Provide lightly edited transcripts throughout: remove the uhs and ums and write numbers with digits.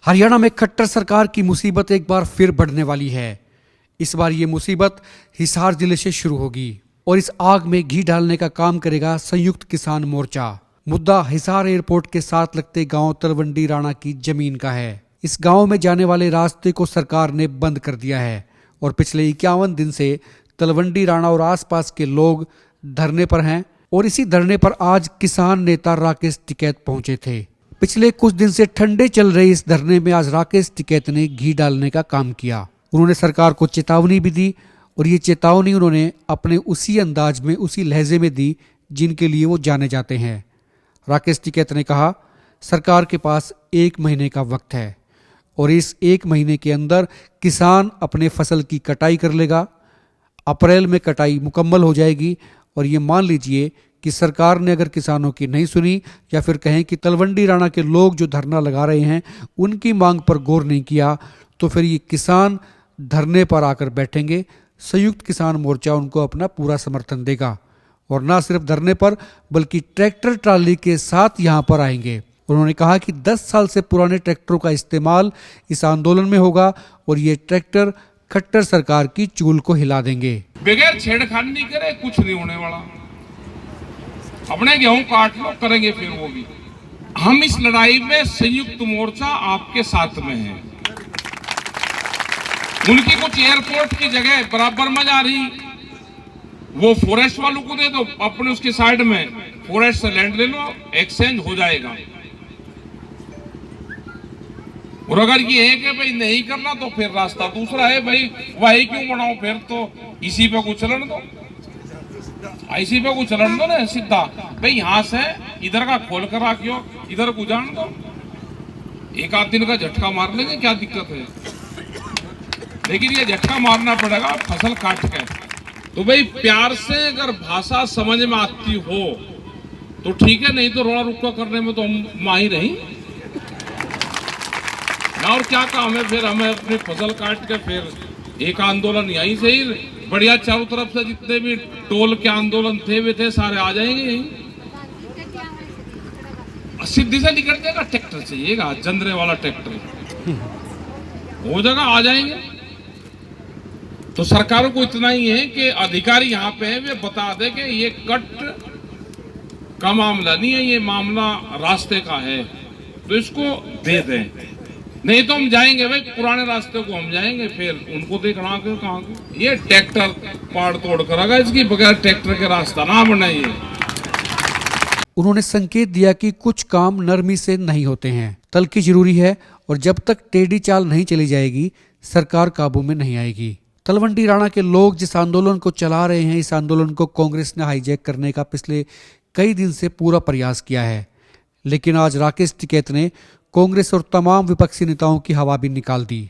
हरियाणा में खट्टर सरकार की मुसीबत एक बार फिर बढ़ने वाली है। इस बार ये मुसीबत हिसार जिले से शुरू होगी और इस आग में घी डालने का काम करेगा संयुक्त किसान मोर्चा। मुद्दा हिसार एयरपोर्ट के साथ लगते गांव तलवंडी राणा की जमीन का है। इस गांव में जाने वाले रास्ते को सरकार ने बंद कर दिया है और पिछले 51 दिन से तलवंडी राणा और आसपास के लोग धरने पर हैं और इसी धरने पर आज किसान नेता राकेश टिकैत पहुंचे थे। पिछले कुछ दिन से ठंडे चल रहे इस धरने में आज राकेश टिकैत ने घी डालने का काम किया। उन्होंने सरकार को चेतावनी भी दी और ये चेतावनी उन्होंने अपने उसी अंदाज में, उसी लहजे में दी जिनके लिए वो जाने जाते हैं। राकेश टिकैत ने कहा, सरकार के पास 1 महीने का वक्त है और इस 1 महीने के अंदर किसान अपने फसल की कटाई कर लेगा। अप्रैल में कटाई मुकम्मल हो जाएगी और ये मान लीजिए कि सरकार ने अगर किसानों की नहीं सुनी या फिर कहें कि तलवंडी राणा के लोग जो धरना लगा रहे हैं उनकी मांग पर गौर नहीं किया तो फिर ये किसान धरने पर आकर बैठेंगे। संयुक्त किसान मोर्चा उनको अपना पूरा समर्थन देगा और ना सिर्फ धरने पर बल्कि ट्रैक्टर ट्राली के साथ यहाँ पर आएंगे। उन्होंने कहा कि 10 साल से पुराने ट्रैक्टरों का इस्तेमाल इस आंदोलन में होगा और ये ट्रैक्टर खट्टर सरकार की चूल को हिला देंगे। बगैर छेड़खानी करे कुछ नहीं होने वाला। अपने गेहूं काट लो, करेंगे फिर वो भी। हम इस लड़ाई में संयुक्त मोर्चा आपके साथ में है। उनकी कुछ एयरपोर्ट की जगह बराबर में जा रही, वो फॉरेस्ट वालों को दे दो, अपने उसके साइड में फॉरेस्ट से लैंड ले लो, एक्सचेंज हो जाएगा। और अगर ये है कि भाई नहीं करना तो फिर रास्ता दूसरा है, भाई वही क्यों बनाओ, फिर तो इसी पे कुछ चलन दो, इसी पे कुछ चलन दो ना सीधा। भाई यहाँ से इधर का खोल कर रखियो, इधर को जान दो, 1 आध दिन का झटका मार लेंगे, क्या दिक्कत है। लेकिन ये झटका मारना पड़ेगा फसल काट के। तो भाई प्यार से अगर भाषा समझ में आती हो तो ठीक है, नहीं तो रोड़ा रुका करने में तो हम माहिर नहीं। और क्या काम है फिर हमें अपनी फसल काट के फिर एक आंदोलन यहीं से ही बढ़िया, चारों तरफ से जितने भी टोल के आंदोलन थे वे थे सारे आ जाएंगे यहीं। सीधी से निकल जाएगा, ट्रैक्टर चाहिएगा, जंदरे वाला ट्रैक्टर, वो जगह आ जाएंगे। तो सरकारों को इतना ही है कि अधिकारी यहाँ पे है, वे बता दे कि ये कट का मामला नहीं है, ये मामला रास्ते का है, तो इसको दे दें। नहीं तो हम जाएंगे भाई पुराने रास्ते को, हम जाएंगे फिर उनको देखना के कहाँ के। ये ट्रैक्टर पाड़ तोड़ करेगा, इसकी बगैर ट्रैक्टर के रास्ता ना बनाइए। उन्होंने संकेत दिया कि कुछ काम नरमी से नहीं होते हैं, तल्खी जरूरी है और जब तक टेढ़ी चाल नहीं चली जाएगी सरकार काबू में नहीं आएगी। तलवंडी राणा के लोग जिस आंदोलन को चला रहे हैं, इस आंदोलन को कांग्रेस ने हाईजैक करने का पिछले कई दिन से पूरा प्रयास किया है, लेकिन आज राकेश टिकैत ने कांग्रेस और तमाम विपक्षी नेताओं की हवा भी निकाल दी।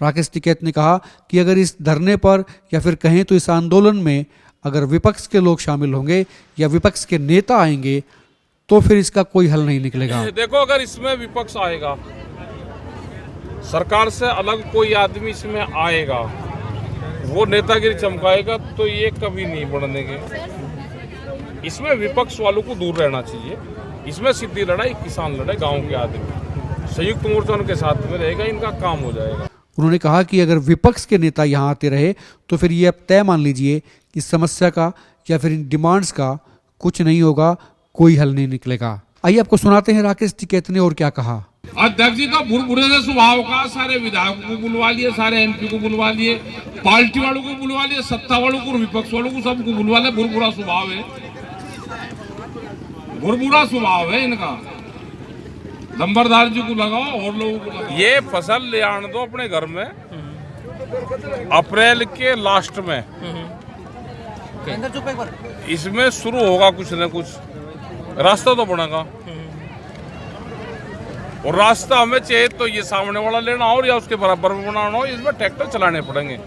राकेश टिकैत ने कहा कि अगर इस धरने पर या फिर कहें तो इस आंदोलन में अगर विपक्ष के लोग शामिल होंगे या विपक्ष के नेता आएंगे तो फिर इसका कोई हल नहीं निकलेगा। देखो, अगर इसमें विपक्ष आएगा, सरकार से अलग कोई आदमी इसमें आएगा, वो नेतागिरी चमकाएगा, तो ये कभी नहीं बढ़ने के। इसमें विपक्ष वालों को दूर रहना चाहिए। इसमें सीधी लड़ाई किसान लड़ाई, गांव के आदमी, संयुक्त मोर्चा उनके साथ में रहेगा, इनका काम हो जाएगा। उन्होंने कहा कि अगर विपक्ष के नेता यहाँ आते रहे तो फिर ये अब तय मान लीजिए कि समस्या का या फिर इन डिमांड्स का कुछ नहीं होगा, कोई हल नहीं निकलेगा। आइए आपको सुनाते हैं राकेश टिकैत ने और क्या कहा। अध्यक्ष जी तो बुरे से स्वभाव का, सारे विधायकों को बुलवा लिए, सारे एमपी को बुलवा लिए, पार्टी वालों को बुलवा लिए, सत्ता वालों को, विपक्ष वालों को, सबको बुलवा लिया। बुरा स्वभाव है, बुरा स्वभाव है इनका। नंबरदार जी को लगाओ और लोगों को लगाओ। ये फसल ले आने दो अपने घर में अप्रैल के लास्ट में, इसमें शुरू होगा कुछ न कुछ, रास्ता तो बनेगा। और रास्ता हमें चाहिए तो ये सामने वाला लेना हो या उसके बराबर में बनाना हो, इसमें ट्रैक्टर चलाने पड़ेंगे।